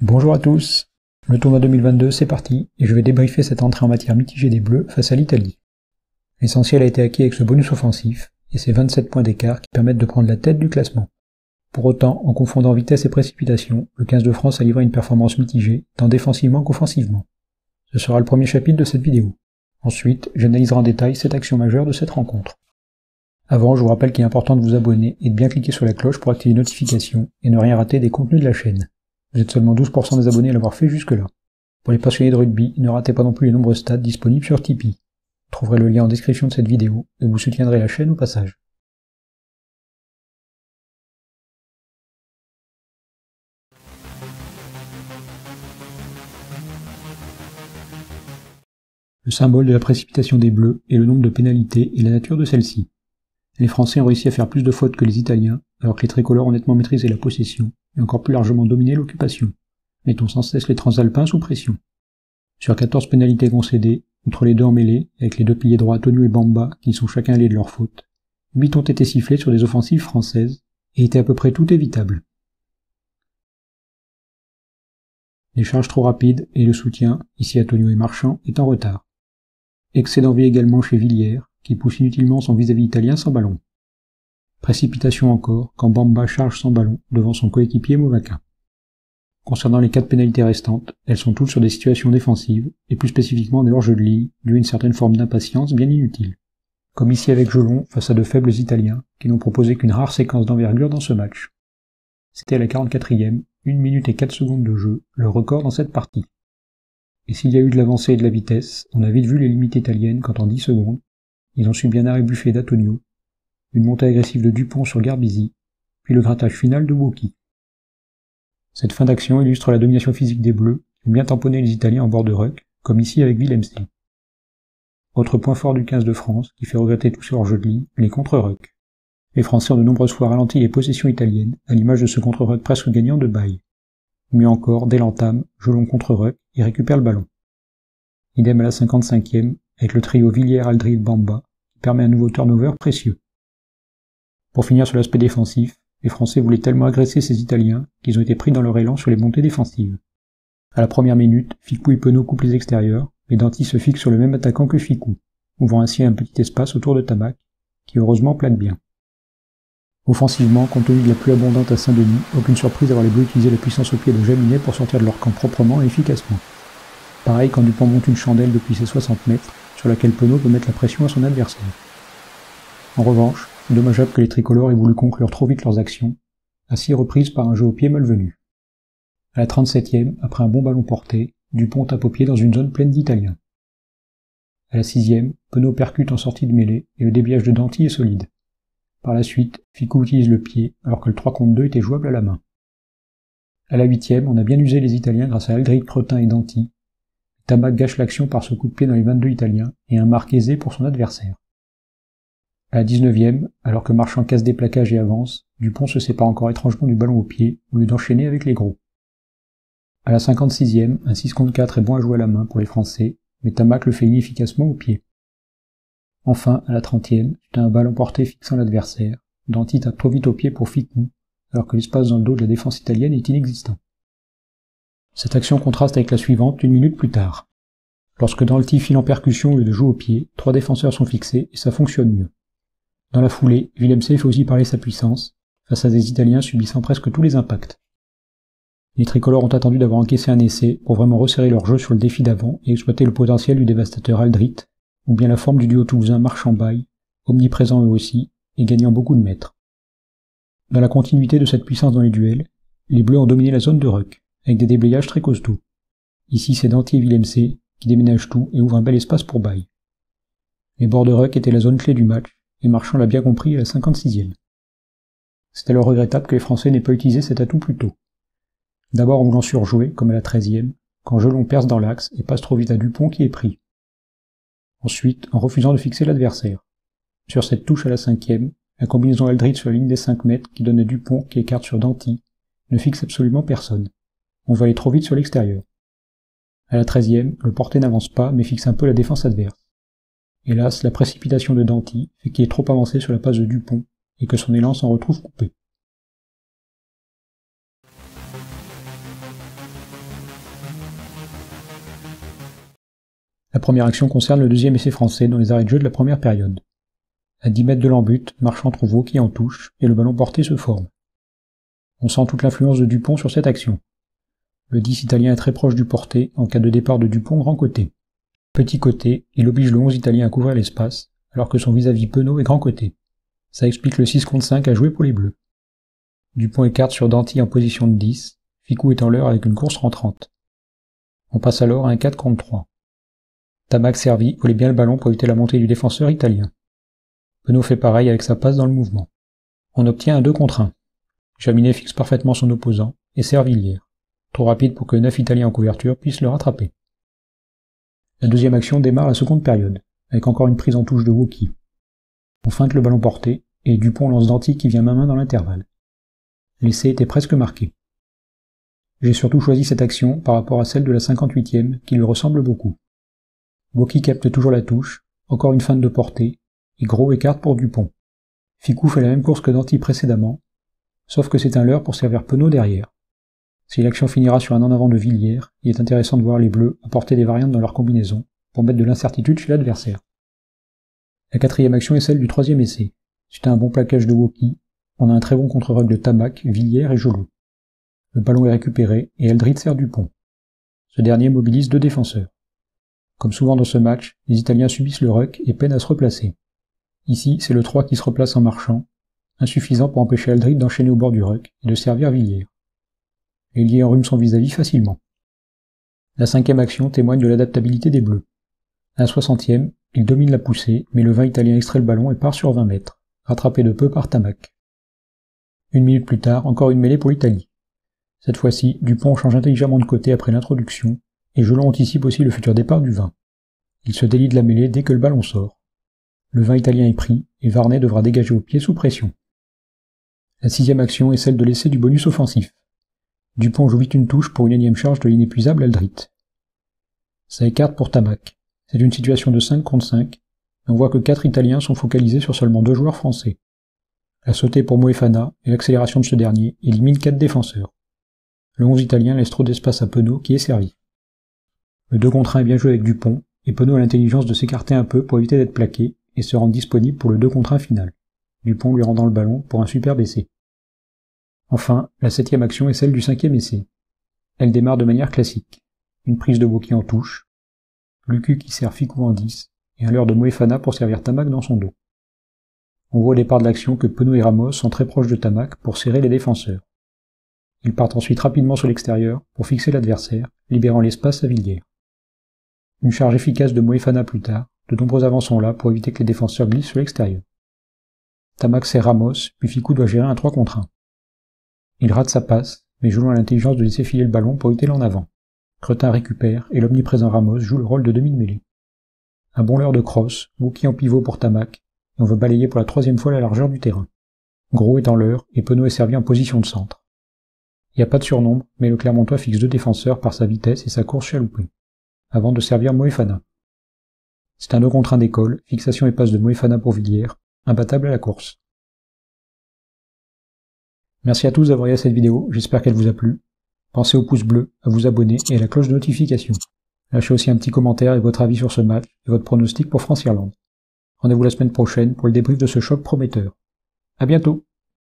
Bonjour à tous, le tournoi 2022 c'est parti, et je vais débriefer cette entrée en matière mitigée des Bleus face à l'Italie. L'essentiel a été acquis avec ce bonus offensif, et ses 27 points d'écart qui permettent de prendre la tête du classement. Pour autant, en confondant vitesse et précipitation, le 15 de France a livré une performance mitigée, tant défensivement qu'offensivement. Ce sera le premier chapitre de cette vidéo. Ensuite, j'analyserai en détail 7 actions majeures de cette rencontre. Avant, je vous rappelle qu'il est important de vous abonner et de bien cliquer sur la cloche pour activer les notifications et ne rien rater des contenus de la chaîne. Vous êtes seulement 12% des abonnés à l'avoir fait jusque-là. Pour les passionnés de rugby, ne ratez pas non plus les nombreux stats disponibles sur Tipeee. Vous trouverez le lien en description de cette vidéo et vous soutiendrez la chaîne au passage. Le symbole de la précipitation des Bleus est le nombre de pénalités et la nature de celles-ci. Les Français ont réussi à faire plus de fautes que les Italiens, alors que les tricolores ont nettement maîtrisé la possession et encore plus largement dominé l'occupation, mettant sans cesse les transalpins sous pression. Sur 14 pénalités concédées, outre les deux en mêlée, avec les deux piliers droits Tonio et Bamba qui sont chacun allés de leur faute, 8 ont été sifflés sur des offensives françaises et étaient à peu près toutes évitables. Les charges trop rapides et le soutien, ici à Tonio et Marchand, est en retard. Excès d'envie également chez Villiers, qui pousse inutilement son vis-à-vis italien sans ballon. Précipitation encore, quand Bamba charge sans ballon devant son coéquipier Movaca. Concernant les 4 pénalités restantes, elles sont toutes sur des situations défensives, et plus spécifiquement des hors-jeux de ligne, dû à une certaine forme d'impatience bien inutile. Comme ici avec Jolon face à de faibles Italiens, qui n'ont proposé qu'une rare séquence d'envergure dans ce match. C'était à la 44e, 1 minute et 4 secondes de jeu, le record dans cette partie. Et s'il y a eu de l'avancée et de la vitesse, on a vite vu les limites italiennes quand en 10 secondes, ils ont su bien arrêt-buffet d'Antonio, une montée agressive de Dupont sur Garbisi, puis le grattage final de Woki. Cette fin d'action illustre la domination physique des Bleus, qui ont bien tamponné les Italiens en bord de ruck, comme ici avec Villemc. Autre point fort du 15 de France, qui fait regretter tous ces hors-jeux de ligne, les contre-ruck. Les Français ont de nombreuses fois ralenti les possessions italiennes, à l'image de ce contre-ruck presque gagnant de Baye. Mieux encore, dès l'entame, Jolon contre-ruck et récupère le ballon. Idem à la 55e, avec le trio Villiers-Aldrit-Bamba, qui permet un nouveau turnover précieux. Pour finir sur l'aspect défensif, les Français voulaient tellement agresser ces Italiens qu'ils ont été pris dans leur élan sur les montées défensives. À la première minute, Ficou et Penaud coupent les extérieurs, et Danty se fixe sur le même attaquant que Ficou, ouvrant ainsi un petit espace autour de Tamac, qui heureusement plaque bien. Offensivement, compte tenu de la pluie abondante à Saint-Denis, aucune surprise d'avoir les Bleus utiliser la puissance au pied de Jaminet pour sortir de leur camp proprement et efficacement. Pareil quand Dupont monte une chandelle depuis ses 60 mètres, sur laquelle Penaud peut mettre la pression à son adversaire. En revanche, dommageable que les tricolores aient voulu conclure trop vite leurs actions, à 6 reprises par un jeu au pied malvenu. À la 37e, après un bon ballon porté, Dupont tape au pied dans une zone pleine d'Italiens. À la 6e, Penaud percute en sortie de mêlée et le déblayage de Danty est solide. Par la suite, Ficou utilise le pied alors que le 3 contre 2 était jouable à la main. À la 8e, on a bien usé les Italiens grâce à Aldrit, Cretin et Danty. Tamac gâche l'action par ce coup de pied dans les 22 Italiens et un marque aisé pour son adversaire. À la 19e, alors que Marchand casse des plaquages et avance, Dupont se sépare encore étrangement du ballon au pied, au lieu d'enchaîner avec les gros. À la 56e, un 6 contre 4 est bon à jouer à la main pour les Français, mais Tamac le fait inefficacement au pied. Enfin, à la 30e, suite à un ballon porté fixant l'adversaire, Danty tape trop vite au pied pour Ficou, alors que l'espace dans le dos de la défense italienne est inexistant. Cette action contraste avec la suivante 1 minute plus tard. Lorsque Danty file en percussion au lieu de jouer au pied, 3 défenseurs sont fixés et ça fonctionne mieux. Dans la foulée, Villemc fait aussi parler sa puissance, face à des Italiens subissant presque tous les impacts. Les tricolores ont attendu d'avoir encaissé un essai pour vraiment resserrer leur jeu sur le défi d'avant et exploiter le potentiel du dévastateur Aldrit, ou bien la forme du duo toulousain Marchand-Baye, omniprésent eux aussi, et gagnant beaucoup de mètres. Dans la continuité de cette puissance dans les duels, les Bleus ont dominé la zone de ruck, avec des déblayages très costauds. Ici c'est Danty et Villemc qui déménagent tout et ouvrent un bel espace pour Baye. Les bords de ruck étaient la zone clé du match, et Marchand l'a bien compris à la 56e. C'est alors regrettable que les Français n'aient pas utilisé cet atout plus tôt. D'abord en voulant surjouer, comme à la 13e, quand Jolon perce dans l'axe et passe trop vite à Dupont qui est pris. Ensuite, en refusant de fixer l'adversaire. Sur cette touche à la 5e, la combinaison Aldrit sur la ligne des 5 mètres qui donne à Dupont qui écarte sur Danty ne fixe absolument personne. On va aller trop vite sur l'extérieur. À la 13e, le porté n'avance pas mais fixe un peu la défense adverse. Hélas, la précipitation de Danty fait qu'il est trop avancé sur la passe de Dupont et que son élan s'en retrouve coupé. La première action concerne le deuxième essai français dans les arrêts de jeu de la première période. À 10 mètres de l'embut, Marchand trouve Woki en touche et le ballon porté se forme. On sent toute l'influence de Dupont sur cette action. Le 10 italien est très proche du porté en cas de départ de Dupont grand côté. Petit côté, il oblige le 11 italien à couvrir l'espace, alors que son vis-à-vis Penaud est grand côté. Ça explique le 6 contre 5 à jouer pour les Bleus. Dupont écarte sur Danty en position de 10, Ficou est en l'heure avec une course rentrante. On passe alors à un 4 contre 3. Tamac servi volait bien le ballon pour éviter la montée du défenseur italien. Penaud fait pareil avec sa passe dans le mouvement. On obtient un 2 contre 1. Jaminet fixe parfaitement son opposant et sert Villiers. Trop rapide pour que 9 Italiens en couverture puissent le rattraper. La deuxième action démarre la seconde période, avec encore une prise en touche de Woki. On feinte le ballon porté, et Dupont lance Danty qui vient main dans l'intervalle. L'essai était presque marqué. J'ai surtout choisi cette action par rapport à celle de la 58e, qui lui ressemble beaucoup. Woki capte toujours la touche, encore une feinte de portée, et Gros écarte pour Dupont. Ficou fait la même course que Danty précédemment, sauf que c'est un leurre pour servir Penaud derrière. Si l'action finira sur un en avant de Villiers, il est intéressant de voir les Bleus apporter des variantes dans leur combinaison, pour mettre de l'incertitude chez l'adversaire. La quatrième action est celle du troisième essai. Suite à un bon plaquage de Woki, on a un très bon contre-rock de Tamac, Villiers et Jolot. Le ballon est récupéré et Eldrit sert Dupont. Ce dernier mobilise 2 défenseurs. Comme souvent dans ce match, les Italiens subissent le ruck et peinent à se replacer. Ici, c'est le 3 qui se replace en marchant, insuffisant pour empêcher Eldrit d'enchaîner au bord du ruck et de servir Villiers. L'ailier enrhume son vis-à-vis facilement. La 5e action témoigne de l'adaptabilité des Bleus. À la 60e, il domine la poussée, mais le 20 italien extrait le ballon et part sur 20 mètres, rattrapé de peu par Tamac. 1 minute plus tard, encore une mêlée pour l'Italie. Cette fois-ci, Dupont change intelligemment de côté après l'introduction, et Jolon anticipe aussi le futur départ du 20. Il se délie de la mêlée dès que le ballon sort. Le 20 italien est pris, et Varnet devra dégager au pied sous pression. La 6e action est celle de l'essai du bonus offensif. Dupont joue vite une touche pour une énième charge de l'inépuisable Eldrit. Ça écarte pour Tamac. C'est une situation de 5 contre 5, mais on voit que 4 Italiens sont focalisés sur seulement 2 joueurs français. La sautée pour Moefana et l'accélération de ce dernier éliminent 4 défenseurs. Le 11 italien laisse trop d'espace à Penaud qui est servi. Le 2 contre 1 est bien joué avec Dupont, et Penaud a l'intelligence de s'écarter un peu pour éviter d'être plaqué et se rendre disponible pour le 2 contre 1 final. Dupont lui rendant le ballon pour un superbe essai. Enfin, la 7e action est celle du 5e essai. Elle démarre de manière classique. Une prise de Woki en touche, Lucu qui sert Ficou en 10, et un leurre de Moefana pour servir Tamac dans son dos. On voit au départ de l'action que Penaud et Ramos sont très proches de Tamac pour serrer les défenseurs. Ils partent ensuite rapidement sur l'extérieur pour fixer l'adversaire, libérant l'espace à Villiers. Une charge efficace de Moefana plus tard, de nombreux avants sont là pour éviter que les défenseurs glissent sur l'extérieur. Tamac sert Ramos, puis Ficou doit gérer un 3 contre 1. Il rate sa passe, mais Jolon a l'intelligence de laisser filer le ballon pour éviter l'en avant. Cretin récupère, et l'omniprésent Ramos joue le rôle de demi-mêlée. Un bon leurre de crosse, Woki en pivot pour Tamac, et on veut balayer pour la 3e fois la largeur du terrain. Gros est en leurre, et Penaud est servi en position de centre. Il n'y a pas de surnombre, mais le Clermontois fixe 2 défenseurs par sa vitesse et sa course chaloupée, avant de servir Moefana. C'est un 2 contre 1 d'école, fixation et passe de Moefana pour Villiers, imbattable à la course. Merci à tous d'avoir regardé cette vidéo, j'espère qu'elle vous a plu. Pensez au pouce bleu, à vous abonner et à la cloche de notification. Lâchez aussi un petit commentaire et votre avis sur ce match et votre pronostic pour France-Irlande. Rendez-vous la semaine prochaine pour le débrief de ce choc prometteur. À bientôt!